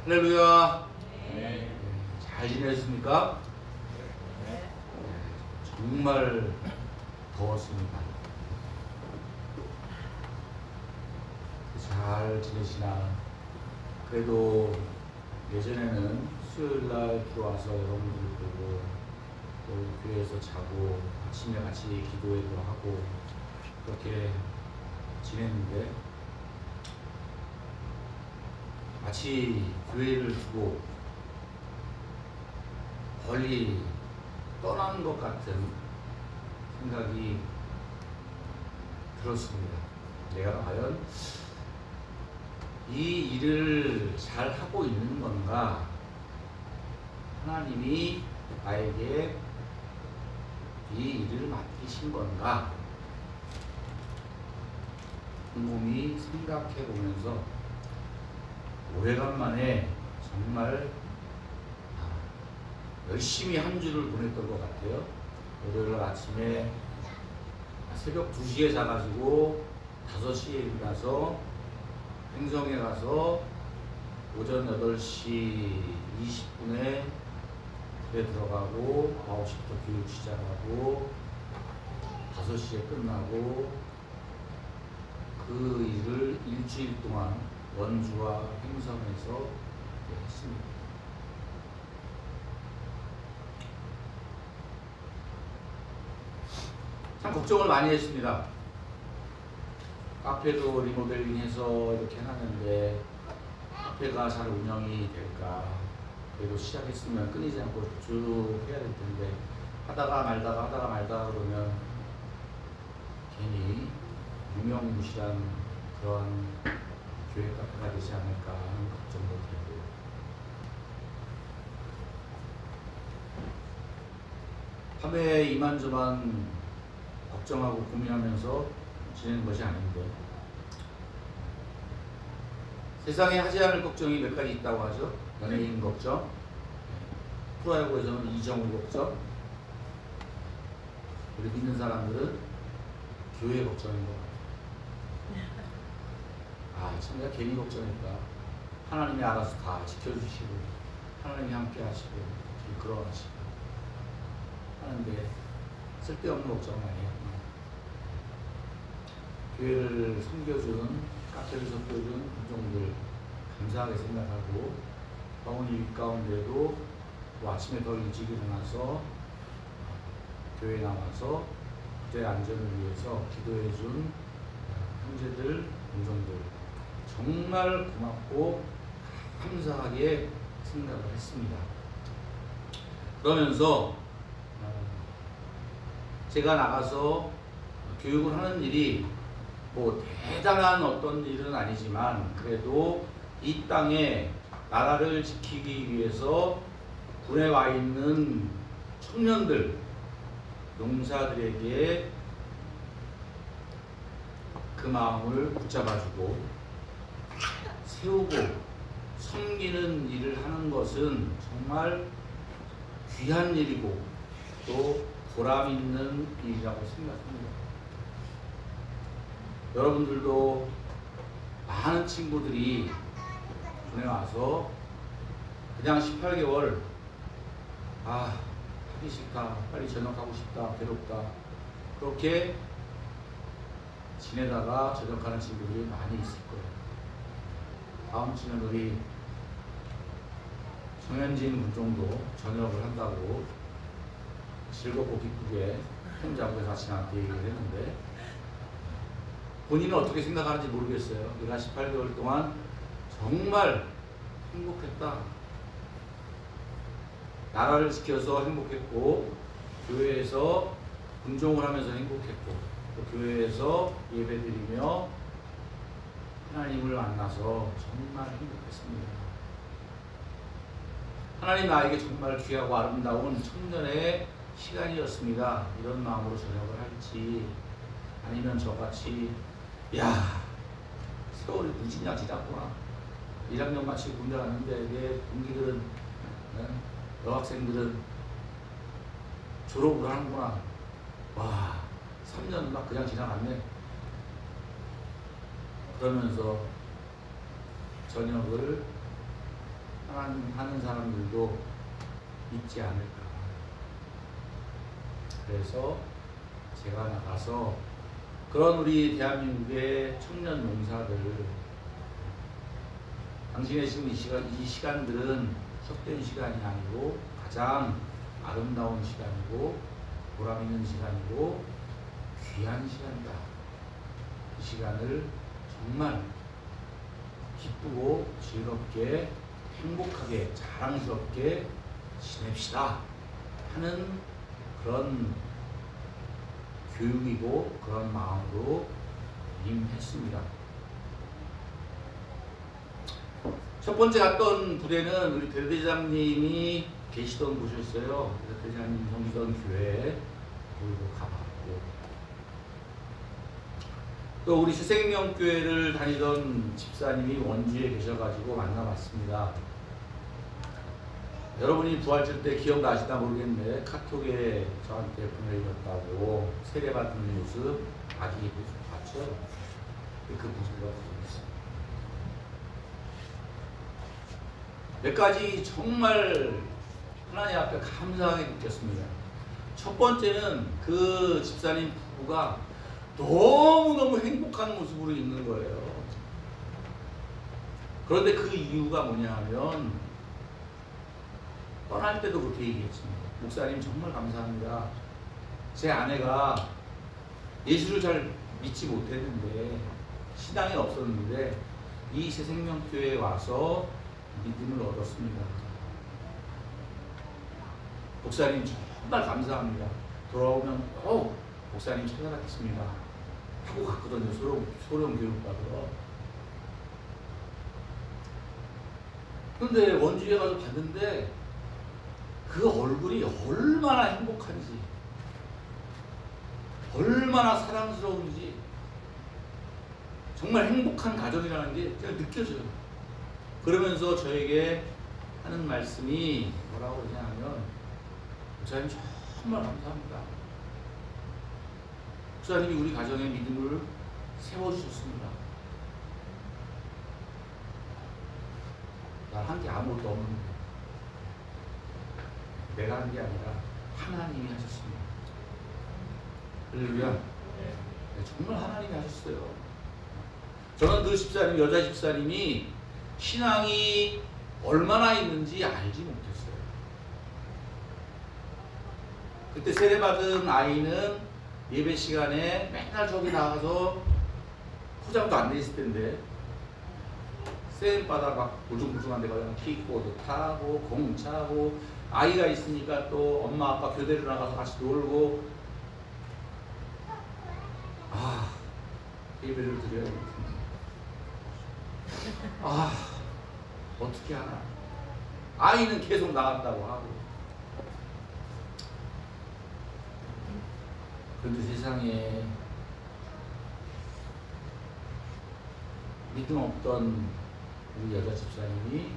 할렐루야. 네. 잘 지내셨습니까? 네. 정말 더웠습니다. 잘 지내시나? 그래도 예전에는 수요일날 들어와서 여러분들 보고 또 교회에서 자고 아침에 같이 기도회도 하고 그렇게 지냈는데 마치 교회를 두고 멀리 떠난 것 같은 생각이 들었습니다. 내가 과연 이 일을 잘 하고 있는 건가? 하나님이 나에게 이 일을 맡기신 건가? 곰곰이 생각해 보면서 오래간만에 정말 열심히 한 주를 보냈던 것 같아요. 월요일 아침에 새벽 2시에 자가지고 5시에 일어나서 행성에 가서 오전 8시 20분에 집에 들어가고 9시부터 교육 시작하고 5시에 끝나고 그 일을 일주일 동안 원주와 행성에서 했습니다. 참 걱정을 많이 했습니다. 카페도 리모델링해서 이렇게 해놨는데 카페가 잘 운영이 될까? 그래도 시작했으면 끊이지 않고 쭉 해야 될 텐데 하다가 말다가 그러면 괜히 유명무실한 그런 교회 카페가 되지 않을까 하는 걱정도 들고 밤에 이만저만 걱정하고 고민하면서 지내는 것이 아닌데 세상에 하지 않을 걱정이 몇 가지 있다고 하죠. 연예인 걱정, 프로야구에서는 이정우 걱정, 우리 믿는 사람들은 교회 걱정인 것 같아요. 참 내가 괜히 걱정했다. 하나님이 알아서 다 지켜주시고 하나님이 함께 하시고 이끌어가시고 하는데 쓸데없는 걱정은 아니에요. 교회를 섬겨주는, 카페를 섬겨주는 군종들 감사하게 생각하고 더운 일 가운데도 또 아침에 더 일찍 일어나서 교회에 나와서 그들의 안전을 위해서 기도해준 형제들, 군종들 정말 고맙고 감사하게 생각을 했습니다. 그러면서 제가 나가서 교육을 하는 일이 뭐 대단한 어떤 일은 아니지만 그래도 이 땅에 나라를 지키기 위해서 군에 와 있는 청년들, 용사들에게 그 마음을 붙잡아주고 세우고 섬기는 일을 하는 것은 정말 귀한 일이고 또 보람 있는 일이라고 생각합니다. 여러분들도 많은 친구들이 군에 와서 그냥 18개월 하기 싫다, 빨리 전역하고 싶다, 괴롭다 그렇게 지내다가 전역하는 친구들이 많이 있을 거예요. 다음 주는 우리 정현진 군종도 전역을 한다고 즐겁고 기쁘게 햄자부에서 같이 나한테 얘기를 했는데 본인은 어떻게 생각하는지 모르겠어요. 내가 18개월 동안 정말 행복했다. 나라를 지켜서 행복했고 교회에서 군종을 하면서 행복했고 또 교회에서 예배드리며 하나님을 만나서 정말 행복했습니다. 하나님 나에게 정말 귀하고 아름다운 청년의 시간이었습니다. 이런 마음으로 전역을 할지 아니면 저같이 세월이 무지냐 지났구나. 1학년 마치고 군대 갔는데 내 동기들은 여학생들은 졸업을 하는구나. 3년 막 그냥 지나갔네. 그러면서 전역을 하는 사람들도 있지 않을까. 그래서 제가 나가서 그런 우리 대한민국의 청년 농사들, 당신의 지금 이 시간들은 헛된 시간이 아니고 가장 아름다운 시간이고 보람 있는 시간이고 귀한 시간이다. 이 시간을 정말 기쁘고 즐겁게 행복하게 자랑스럽게 지냅시다 하는 그런 교육이고 그런 마음으로 임했습니다. 첫 번째 갔던 부대는 우리 대대장님이 계시던 곳이었어요. 그래서 대장님 섬기던 교회에 우리도 가봤고, 또 우리 새생명교회를 다니던 집사님이 원주에 계셔가지고 만나봤습니다. 여러분이 부활절 때 기억나시나 모르겠는데 카톡에 저한테 보내주셨다고 세례받는 모습 아기 모습 봤죠? 그 모습과 보냈어요. 몇 가지 정말 하나님 앞에 감사하게 느꼈습니다. 첫 번째는 그 집사님 부부가 너무너무 행복한 모습으로 있는 거예요. 그런데 그 이유가 뭐냐 하면 떠날 때도 그렇게 얘기했습니다. 목사님 정말 감사합니다. 제 아내가 예수를 잘 믿지 못했는데 신앙이 없었는데 이 새생명교회에 와서 믿음을 얻었습니다. 목사님 정말 감사합니다. 돌아오면 목사님 찾아뵙겠습니다 하고 갔거든요. 소령 교육받으러. 그런데 원주에 가서 봤는데 그 얼굴이 얼마나 행복한지, 얼마나 사랑스러운지, 정말 행복한 가정이라는 게 제가 느껴져요. 그러면서 저에게 하는 말씀이 뭐라고 그러냐면, 목사님 정말 감사합니다. 목사님이 우리 가정의 믿음을 세워주셨습니다. 난 한 게 아무것도 없는데 내가 한 게 아니라 하나님이 하셨습니다. 할렐루야. 정말 하나님이 하셨어요. 저는 그 집사님, 여자 집사님이 신앙이 얼마나 있는지 알지 못했어요. 그때 세례받은 아이는 예배 시간에 맨날 저기 나가서 포장도 안 돼 있을 텐데 쌤바다 막 울퉁불퉁한 데 가서 킥보드 타고 공 차고, 아이가 있으니까 또 엄마 아빠 교대로 나가서 같이 놀고, 예배를 드려야겠다. 어떻게 하나. 아이는 계속 나간다고 하고. 그런데 세상에 믿음 없던 우리 여자 집사님이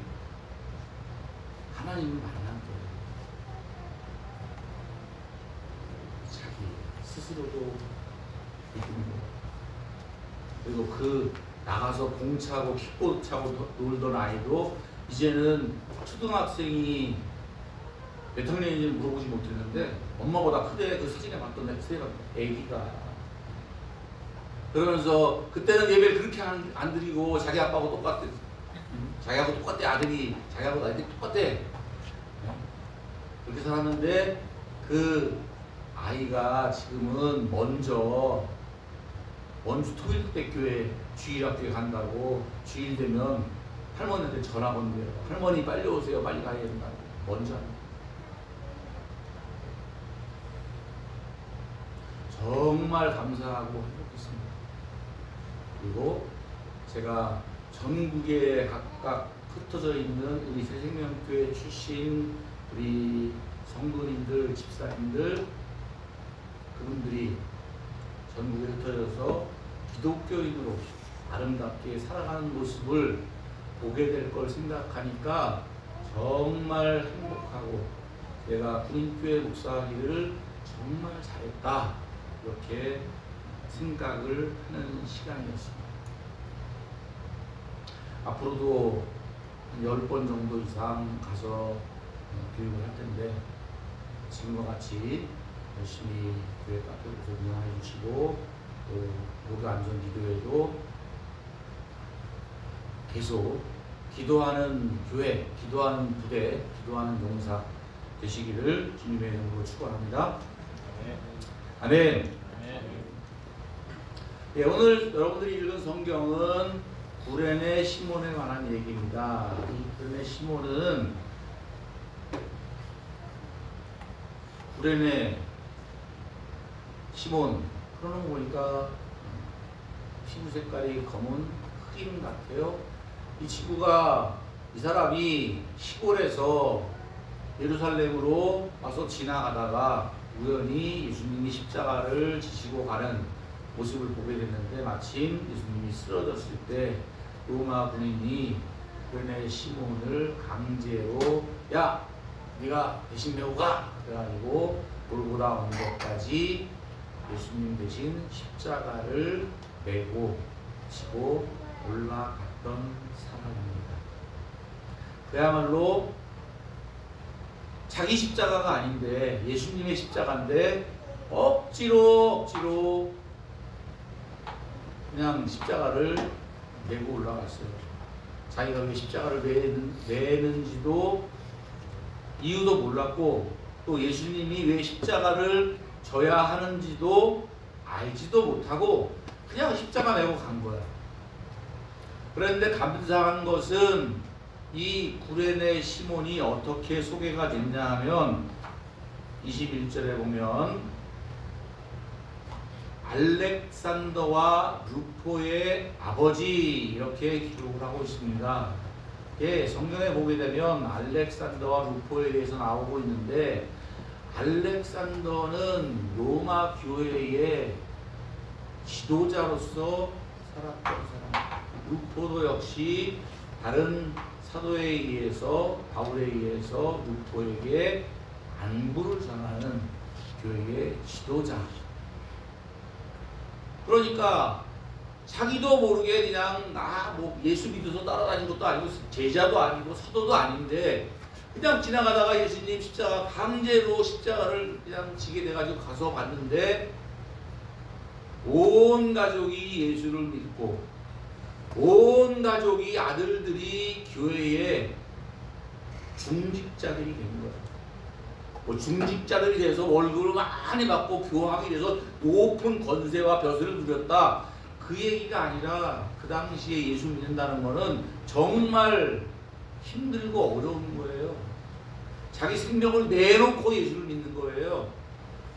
하나님을 만난 거예요. 자기 스스로도 믿음으로. 그리고 그 나가서 공 차고 킥보드 차고 놀던 아이도 이제는 초등학생이 몇 학년인지 물어보지 못했는데 엄마보다 크대. 그 사진에 봤던 애기가. 그러면서 그때는 예배를 그렇게 안 드리고 자기 아빠하고 똑같대. 자기하고 똑같대. 아들이 자기하고 아들이 똑같대. 그렇게 살았는데 그 아이가 지금은 먼저 원주 토일대교회 주일학교에 간다고 주일 되면 할머니한테 전화 건대요. 할머니 빨리 오세요. 빨리 가야 된다고. 먼저 하는. 정말 감사하고 행복했습니다. 그리고 제가 전국에 각각 흩어져 있는 우리 새생명교회 출신 우리 성도님들, 집사님들, 그분들이 전국에 흩어져서 기독교인으로 아름답게 살아가는 모습을 보게 될 걸 생각하니까 정말 행복하고, 내가 군인교회 목사하기를 정말 잘했다, 이렇게 생각을 하는 시간이었습니다. 앞으로도 한 10번 정도 이상 가서 교육을 할 텐데 지금과 같이 열심히 교회 카페에서 운영해 주시고 또 모두 안전 기도회도 계속 기도하는 교회, 기도하는 부대, 기도하는 용사 되시기를 주님의 이름으로 축원합니다. 아멘. 네, 오늘 여러분들이 읽은 성경은 구레네 시몬에 관한 얘기입니다. 이 구레네 시몬은 구레네 시몬 그러는 거 보니까 피부 색깔이 검은 흑인 같아요. 이 친구가 이 사람이 시골에서 예루살렘으로 와서 지나가다가 우연히 예수님이 십자가를 지시고 가는 모습을 보게 됐는데 마침 예수님이 쓰러졌을 때 로마 군인이 구레네 시몬을 강제로 야 네가 대신 메고 가 그래가지고 골고다 언덕까지 예수님 대신 십자가를 메고 지고 올라갔던 사람입니다. 그야말로 자기 십자가가 아닌데 예수님의 십자가인데 억지로 그냥 십자가를 메고 올라갔어요. 자기가 왜 십자가를 매는지도 이유도 몰랐고 또 예수님이 왜 십자가를 져야 하는지도 알지도 못하고 그냥 십자가 메고 간 거야. 그런데 감사한 것은 이 구레네 시몬이 어떻게 소개가 됐냐 하면 21절에 보면 알렉산더와 루포의 아버지 이렇게 기록을 하고 있습니다. 예, 성경에 보게 되면 알렉산더와 루포에 대해서 나오고 있는데 알렉산더는 로마 교회의 지도자로서 살았던 사람, 루포도 역시 다른 사도에 의해서 바울에 의해서 루포에게 안부를 전하는 교회의 지도자. 그러니까 자기도 모르게 그냥 뭐 예수 믿어서 따라다닌 것도 아니고 제자도 아니고 사도도 아닌데 그냥 지나가다가 예수님 십자가 강제로 십자가를 그냥 지게 돼가지고 가서 봤는데 온 가족이 예수를 믿고 온 가족이 아들들이 교회에 중직자들이 된 거예요. 뭐 중직자들이 돼서 월급을 많이 받고 교황이 돼서 높은 권세와 벼슬을 누렸다. 그 얘기가 아니라 그 당시에 예수 믿는다는 거는 정말 힘들고 어려운 거예요. 자기 생명을 내놓고 예수를 믿는 거예요.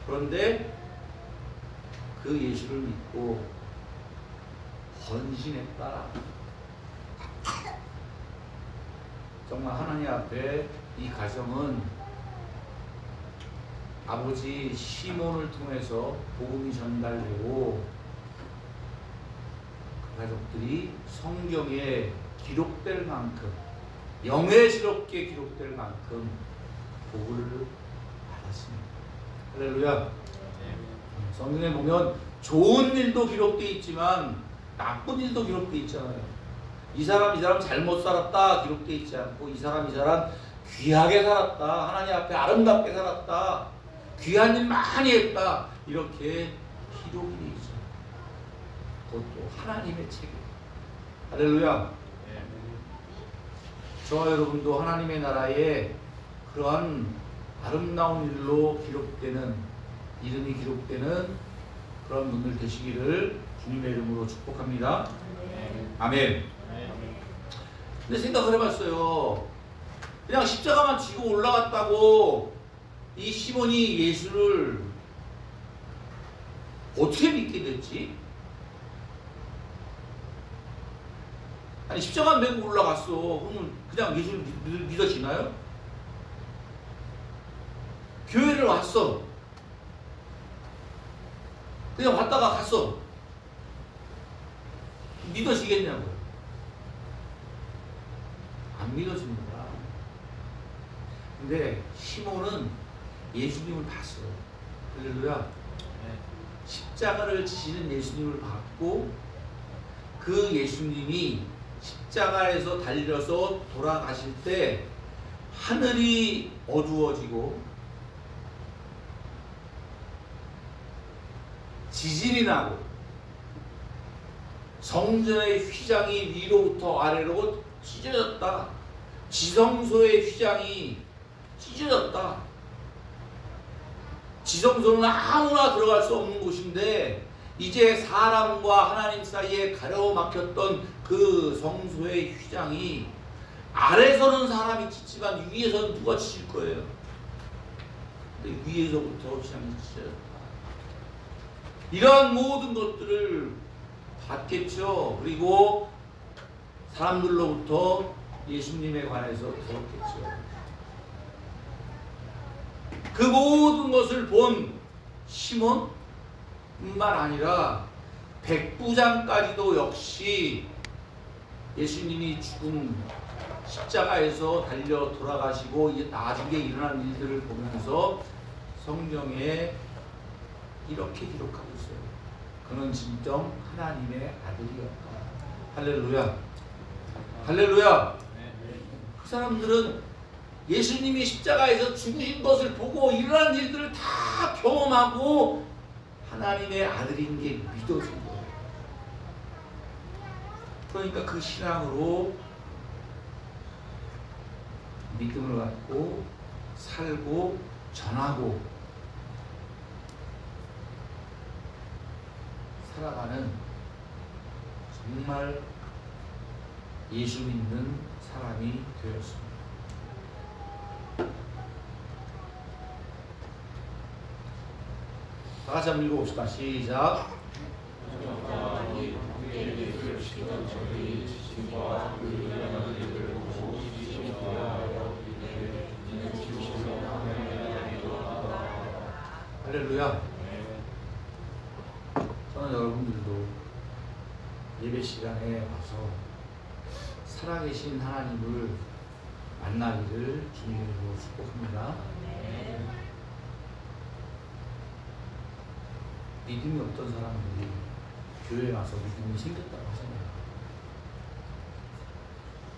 그런데 그 예수를 믿고 헌신했다. 정말 하나님 앞에 이 가정은 아버지 시몬을 통해서 복음이 전달되고 그 가족들이 성경에 기록될 만큼 영예스럽게 기록될 만큼 복을 받았습니다. 할렐루야. 성경에 보면 좋은 일도 기록되어 있지만 나쁜 일도 기록되어 있잖아요. 이 사람 잘못 살았다 기록되어 있지 않고 이 사람 귀하게 살았다. 하나님 앞에 아름답게 살았다. 귀한 일 많이 했다. 이렇게 기록이 되어 있어요. 그것도 하나님의 책임. 할렐루야. 저와 여러분도 하나님의 나라에 그러한 아름다운 일로 기록되는 이름이 기록되는 그런 분들 되시기를 주님의 이름으로 축복합니다. 아멘. 근데 생각을 해봤어요. 그냥 십자가만 지고 올라갔다고 이 시몬이 예수를 어떻게 믿게 됐지? 아니 십자가 메고 올라갔어. 그러면 그냥 예수를 믿어지나요? 교회를 왔어. 그냥 왔다가 갔어. 믿어지겠냐고요? 안 믿어집니다. 근데 시몬은 예수님을 봤어요. 할렐루야. 십자가를 지시는 예수님을 봤고 그 예수님이 십자가에서 달려서 돌아가실 때 하늘이 어두워지고 지진이 나고 성전의 휘장이 위로부터 아래로 찢어졌다. 지성소의 휘장이 찢어졌다. 지성소는 아무나 들어갈 수 없는 곳인데 이제 사람과 하나님 사이에 가로막혔던 그 성소의 휘장이 아래서는 사람이 찢지만 위에서는 누가 찢을 거예요? 근데 위에서부터 휘장이 찢어졌다. 이러한 모든 것들을 봤겠죠. 그리고 사람들로부터 예수님에 관해서 들었겠죠. 그 모든 것을 본 시몬뿐만 아니라 백부장까지도 역시 예수님이 죽은 십자가에서 달려 돌아가시고 나중에 일어난 일들을 보면서 성경에 이렇게 기록하고 있어요. 그는 진정 하나님의 아들이었다. 할렐루야. 할렐루야. 그 사람들은 예수님이 십자가에서 죽으신 것을 보고 일어난 일들을 다 경험하고 하나님의 아들인 게 믿어진 거예요. 그러니까 그 신앙으로 믿음을 갖고 살고 전하고 살아가는 정말 예수 믿는 사람이 되었습니다. 다 같이 한번 읽어봅시다. 시작. 할렐루야. 저는 여러분들도 예배 시간에 와서 살아계신 하나님을 만나기를 주님으로 축복합니다. 믿음이 없던 사람들이 교회에 와서 믿음이 생겼다고 하잖아요.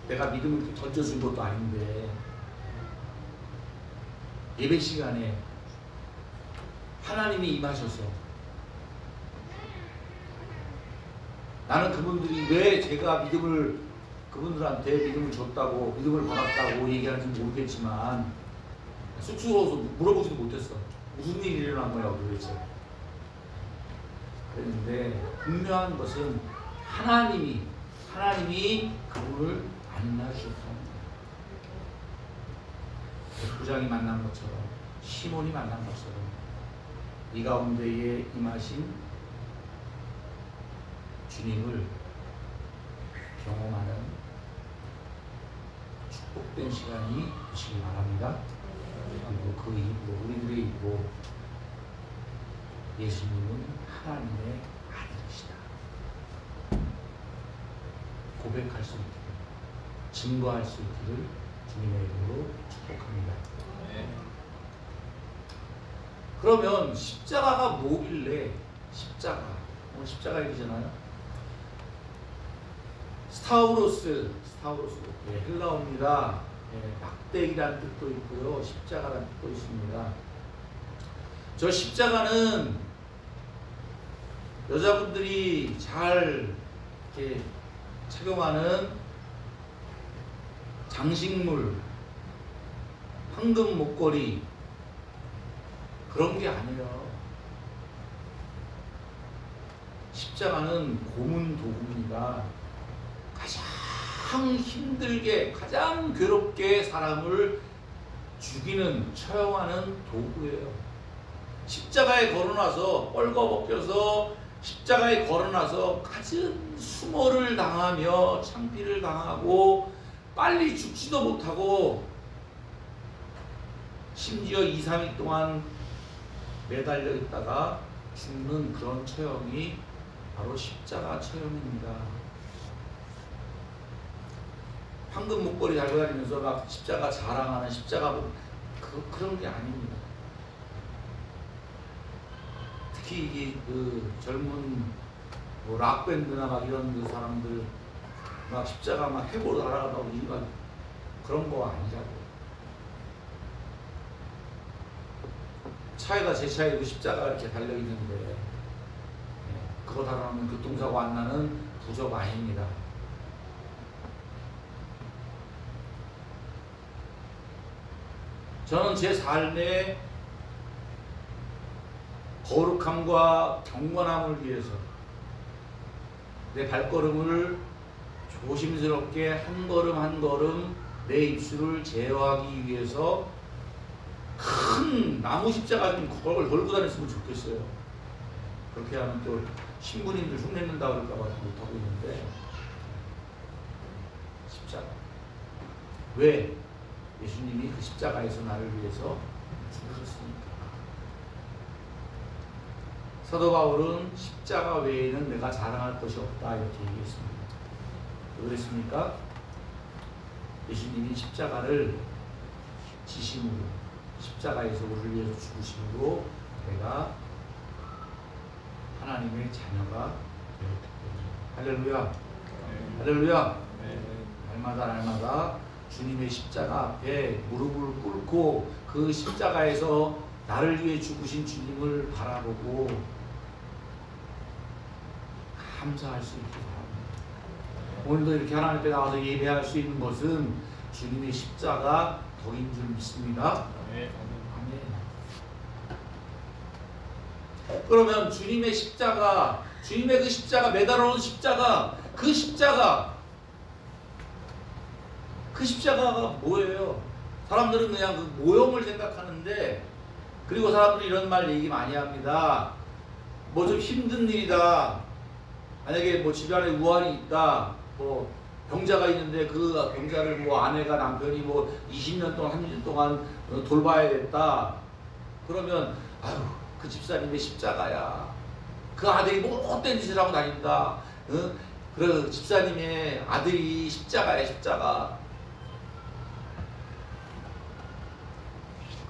내가 믿음을 던져준 것도 아닌데 예배 시간에 하나님이 임하셔서 나는 그분들이 왜 제가 믿음을 그분들한테 믿음을 줬다고 믿음을 받았다고 얘기하는지 모르겠지만 쑥스러워서 물어보지도 못했어. 무슨 일이 일어난 거야 도대체. 그런데 분명한 것은 하나님이 그분을 만나주셨다는 거예요. 백부장이 만난 것처럼 시몬이 만난 것처럼 이 가운데에 임하신 주님을 경험하는 축복된 시간이 되시기 바랍니다. 그리고 그 입으로 우리들의 입으로 예수님은 하나님의 아들이시다 고백할 수 있기를, 증거할 수 있기를 주님의 이름으로 축복합니다. 그러면 십자가가 뭐길래 십자가, 오늘 십자가 얘기잖아요. 스타우로스, 예, 헬라어입니다. 예, 막대기라는 뜻도 있고요, 십자가라는 뜻도 있습니다. 저 십자가는 여자분들이 잘 이렇게 착용하는 장식물, 황금 목걸이 그런 게 아니에요. 십자가는 고문 도구입니다. 가장 힘들게, 가장 괴롭게 사람을 죽이는, 처형하는 도구예요. 십자가에 걸어놔서 뻘거벗겨서 십자가에 걸어놔서 갖은 수모를 당하며 창피를 당하고 빨리 죽지도 못하고 심지어 2, 3일 동안 매달려 있다가 죽는 그런 처형이 바로 십자가 처형입니다. 황금 목걸이 달고 다니면서 막 십자가 자랑하는 십자가 그런 게 아닙니다. 특히 이 그 젊은 뭐 락밴드나 막 이런 그 사람들 막 십자가 막 해보러 날아가고 이만 그런 거 아니라고. 차에가 제 차에도 십자가 이렇게 달려 있는데 그거 달아놓으면 교통사고 안 나는 부적 아닙니다. 저는 제 삶의 거룩함과 경건함을 위해서 내 발걸음을 조심스럽게 한 걸음 한 걸음 내 입술을 제어하기 위해서 큰 나무 십자가 좀 걸고 다녔으면 좋겠어요. 그렇게 하면 또 신부님들 흉내낸다 그럴까봐 못하고 있는데, 십자가. 왜? 예수님이 그 십자가에서 나를 위해서 죽으셨으니까. 사도 바울은 십자가 외에는 내가 자랑할 것이 없다 이렇게 얘기했습니다. 왜 그랬습니까? 예수님이 십자가를 지심으로, 십자가에서 우리를 위해서 죽으심으로 내가 하나님의 자녀가 되었기 때문에. 할렐루야. 할렐루야. 날마다 주님의 십자가 앞에 무릎을 꿇고 그 십자가에서 나를 위해 죽으신 주님을 바라보고 감사할 수 있기 바랍니다. 오늘도 이렇게 하나님 앞에 나와서 예배할 수 있는 것은 주님의 십자가 덕인 줄 믿습니다. 아멘. 그러면 주님의 십자가, 주님의 그 십자가, 매달아놓은 십자가, 그 십자가가 뭐예요? 사람들은 그냥 그 모형을 생각하는데, 그리고 사람들이 이런 말 얘기 많이 합니다. 뭐 좀 힘든 일이다. 만약에 뭐 집안에 우환이 있다. 뭐 병자가 있는데 그 병자를 뭐 아내가 남편이 뭐 20년 동안 30년 동안 돌봐야 됐다. 그러면 아유 그 집사님의 십자가야. 그 아들이 뭐 못된 짓을 하고 다닌다. 응? 그래 집사님의 아들이 십자가야 십자가.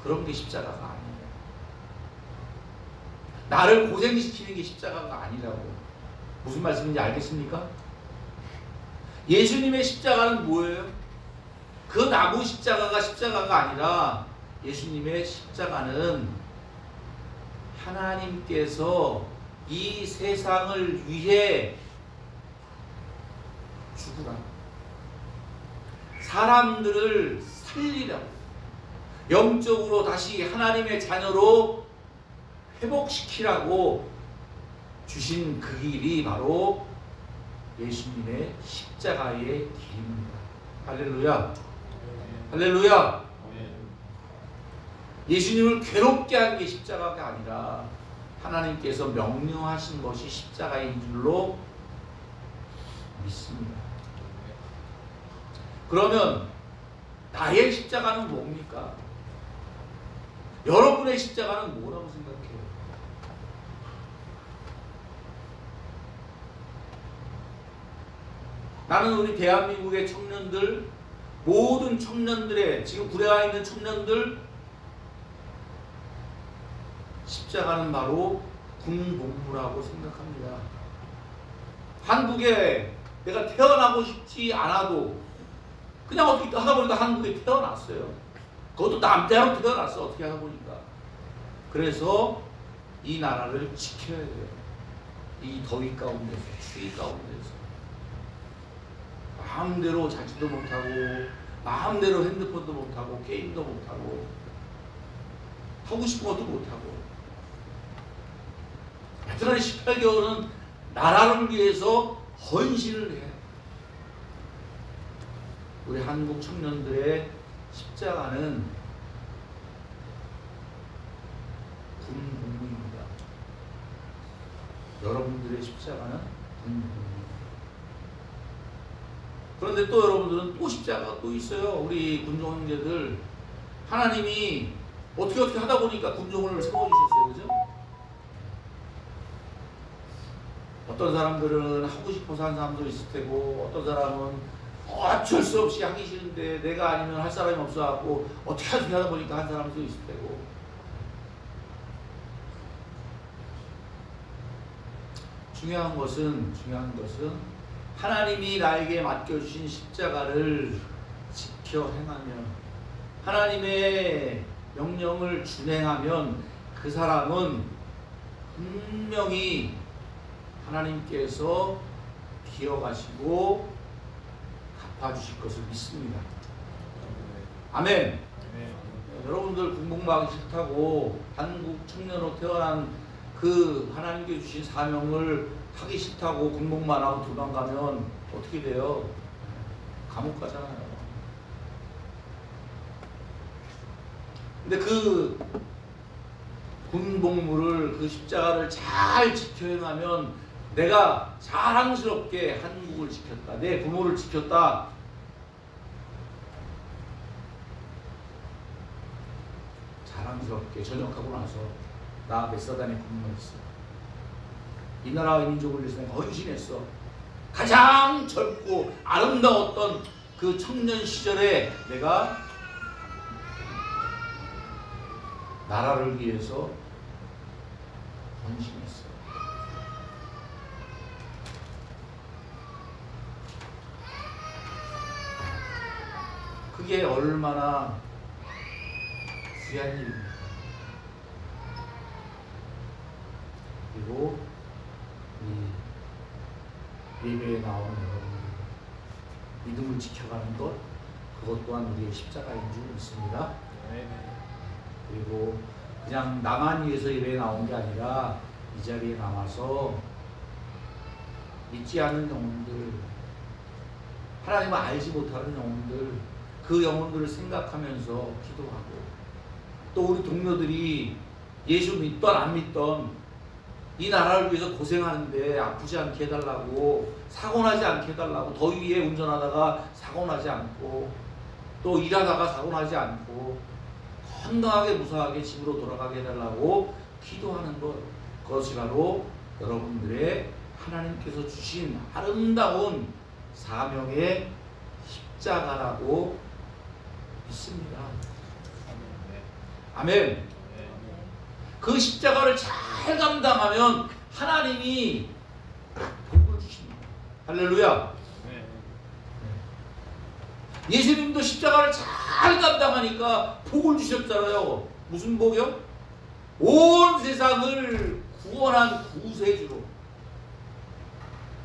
그런 게 십자가가 아니에요. 나를 고생시키는 게 십자가가 아니라고. 무슨 말씀인지 알겠습니까? 예수님의 십자가는 뭐예요? 그 나무 십자가가 십자가가 아니라 예수님의 십자가는 하나님께서 이 세상을 위해 죽으라. 사람들을 살리라고. 영적으로 다시 하나님의 자녀로 회복시키라고 주신 그 길이 바로 예수님의 십자가의 길입니다. 할렐루야. 할렐루야. 예수님을 괴롭게 한 게 십자가가 아니라 하나님께서 명령하신 것이 십자가인 줄로 믿습니다. 그러면 나의 십자가는 뭡니까? 여러분의 십자가는 뭐라고 생각해요? 나는 우리 대한민국의 청년들, 모든 청년들의, 지금 구례에 있는 청년들, 십자가는 바로 군복무라고 생각합니다. 한국에 내가 태어나고 싶지 않아도 그냥 어떻게 하다 보니까 한국에 태어났어요. 그것도 남대하로 태어났어. 어떻게 하다 보니까. 그래서 이 나라를 지켜야 돼요. 이 더위 가운데서, 추위 가운데서. 마음대로 자지도 못하고, 마음대로 핸드폰도 못하고, 게임도 못하고, 하고 싶은 것도 못하고. 베테랑 18개월은 나라를 위해서 헌신을 해요. 우리 한국 청년들의 십자가는 군복무입니다. 여러분들의 십자가는 군복무입니다. 그런데 또 여러분들은 또 십자가가 또 있어요. 우리 군종 형제들, 하나님이 어떻게 하다 보니까 군종을 세워주셨어요. 그죠? 어떤 사람들은 하고 싶어서 한 사람도 있을 테고, 어떤 사람은 어쩔 수 없이 하기 싫은데 내가 아니면 할 사람이 없어갖고 어떻게 하다 보니까 한 사람도 있을 테고. 중요한 것은 하나님이 나에게 맡겨주신 십자가를 지켜 행하며 하나님의 명령을 준행하면 그 사람은 분명히 하나님께서 기억하시고 갚아주실 것을 믿습니다. 아멘. 여러분들 군복무하기 싫다고 한국 청년으로 태어난 그 하나님께 주신 사명을 하기 싫다고 군복만 하고 도망가면 어떻게 돼요? 감옥 가잖아요. 근데 그 군복무를 그 십자가를 잘 지켜 행하면 내가 자랑스럽게 한국을 지켰다. 내 부모를 지켰다. 자랑스럽게 전역하고 나서 나 메사단에 근무했어. 이 나라의 민족을 위해서 내가 헌신했어. 가장 젊고 아름다웠던 그 청년 시절에 내가 나라를 위해서 헌신했어. 그게 얼마나 귀한 일입니다. 그리고 이 예배에 나오는 여러분들 믿음을 지켜가는 것, 그것 또한 우리의 십자가인 줄 믿습니다. 그리고 그냥 나만 위해서 예배에 나온 게 아니라 이 자리에 남아서 믿지 않는 영혼들, 하나님을 알지 못하는 영혼들, 그 영혼들을 생각하면서 기도하고, 또 우리 동료들이 예수 믿던 안 믿던 이 나라를 위해서 고생하는데 아프지 않게 해달라고, 사고나지 않게 해달라고, 더위에 운전하다가 사고나지 않고, 또 일하다가 사고나지 않고 건강하게 무사하게 집으로 돌아가게 해달라고 기도하는 것, 그것이 바로 여러분들의 하나님께서 주신 아름다운 사명의 십자가라고 믿습니다. 아멘. 그 십자가를 잘 감당하면 하나님이 복을 주십니다. 할렐루야. 예수님도 십자가를 잘 감당하니까 복을 주셨잖아요. 무슨 복이요? 온 세상을 구원한 구세주로.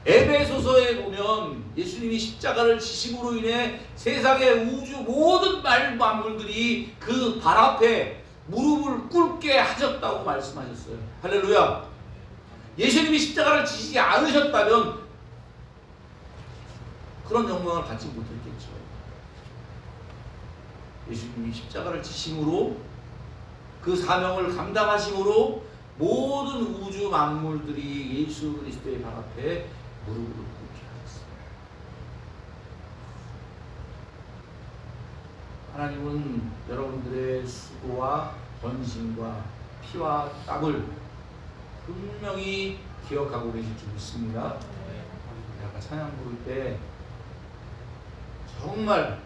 에베소서에 보면 예수님이 십자가를 지심으로 인해 세상의 우주 모든 만물들이 그 발 앞에 무릎을 꿇게 하셨다고 말씀하셨어요. 할렐루야. 예수님이 십자가를 지시지 않으셨다면 그런 영광을 받지 못했겠죠. 예수님이 십자가를 지심으로, 그 사명을 감당하심으로 모든 우주 만물들이 예수 그리스도의 발 앞에 무릎을 꿇게 하셨어요. 하나님은 여러분들의 수고와 헌신과 피와 땀을 분명히 기억하고 계실 줄 믿습니다. 아까 찬양 부를 때 정말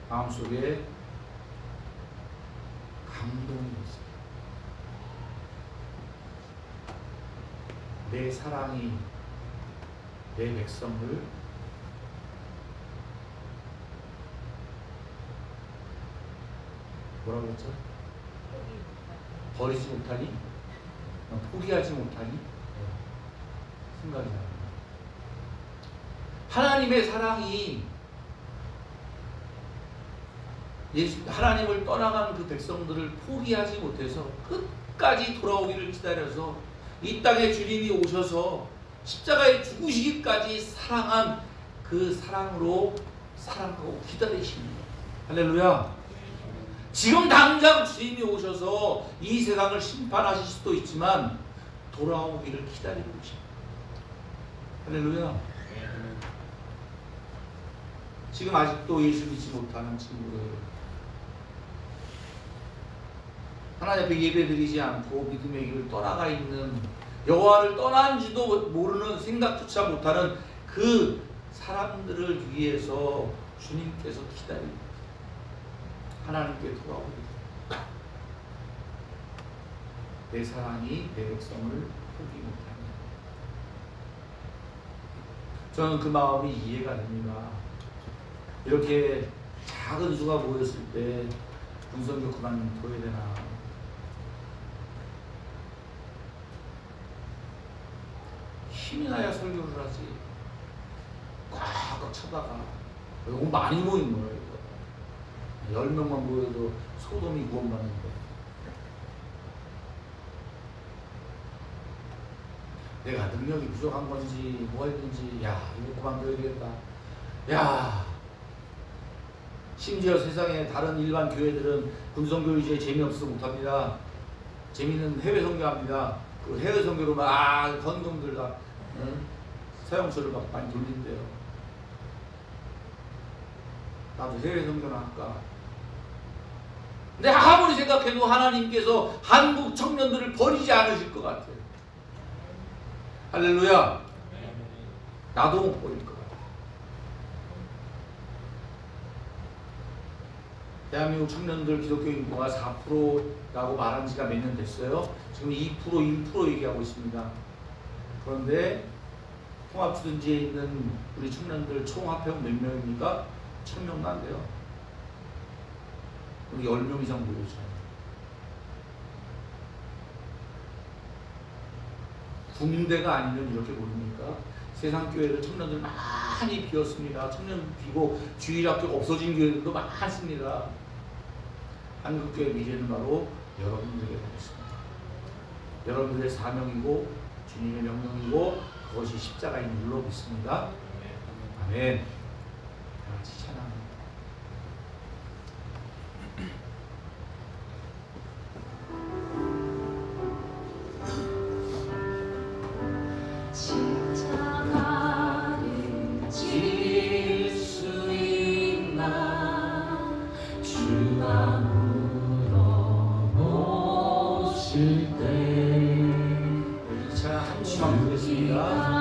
마음속에 감동이 있어요. 내 사랑이 내 백성을 뭐라고 했죠? 버리지 못하니? 포기하지 못하니? 생각이 납니다. 하나님의 사랑이 하나님을 떠나간 그 백성들을 포기하지 못해서 끝까지 돌아오기를 기다려서 이 땅에 주님이 오셔서 십자가에 죽으시기까지 사랑한 그 사랑으로 사랑하고 기다리십니다. 할렐루야. 지금 당장 주님이 오셔서 이 세상을 심판하실 수도 있지만 돌아오기를 기다리고 계십니다. 할렐루야. 지금 아직도 예수 믿지 못하는 친구들, 하나님 앞에 예배드리지 않고 믿음의 길을 떠나가 있는, 여호와를 떠난지도 모르는, 생각조차 못하는 그 사람들을 위해서 주님께서 기다립니다. 하나님께 돌아오겠습니다. 내 사랑이 내 백성을 포기 못하니 저는 그 마음이 이해가 됩니다. 이렇게 작은 수가 모였을 때 군성교 그만둬야 되나. 힘이 나야 설교를 하지. 꽉꽉 차다가 이거 많이 모인 거예요. 이거 10명만 모여도 소돔이 구원받는데, 내가 능력이 부족한 건지 뭐가 있는지, 야 이거 그만둬야 되겠다. 야 심지어 세상에 다른 일반 교회들은 군성교 이제 재미없어 못합니다. 재미는 해외 선교합니다. 그 해외 선교로 막 건동들 다 사형수를 막 많이 돌린대요. 나도 해외 선교나 할까. 근데 아무리 생각해도 하나님께서 한국 청년들을 버리지 않으실 것 같아요. 할렐루야. 나도 못 버릴 것 같아요. 대한민국 청년들 기독교 인구가 4%라고 말한 지가 몇 년 됐어요. 지금 2%, 1% 얘기하고 있습니다. 그런데 통합주둔지에 있는 우리 청년들 총 합해면 몇 명입니까? 1000명도 안 돼요. 우리 10명 이상 모여있어요. 국민대가 아니면 이렇게 모입니까? 세상 교회들 청년들 많이 비었습니다. 청년 비고 주일학교가 없어진 교회들도 많습니다. 한국교회 미래는 바로 여러분들에게 달렸습니다. 여러분들의 사명이고 주님의 명령이고 그것이 십자가인 줄로 믿습니다. 아멘. 다 같이 찬양합니다. 십자가를 질 수 있나 주가 물어보실 때 우리 찬양 한 주만 부르겠습니다.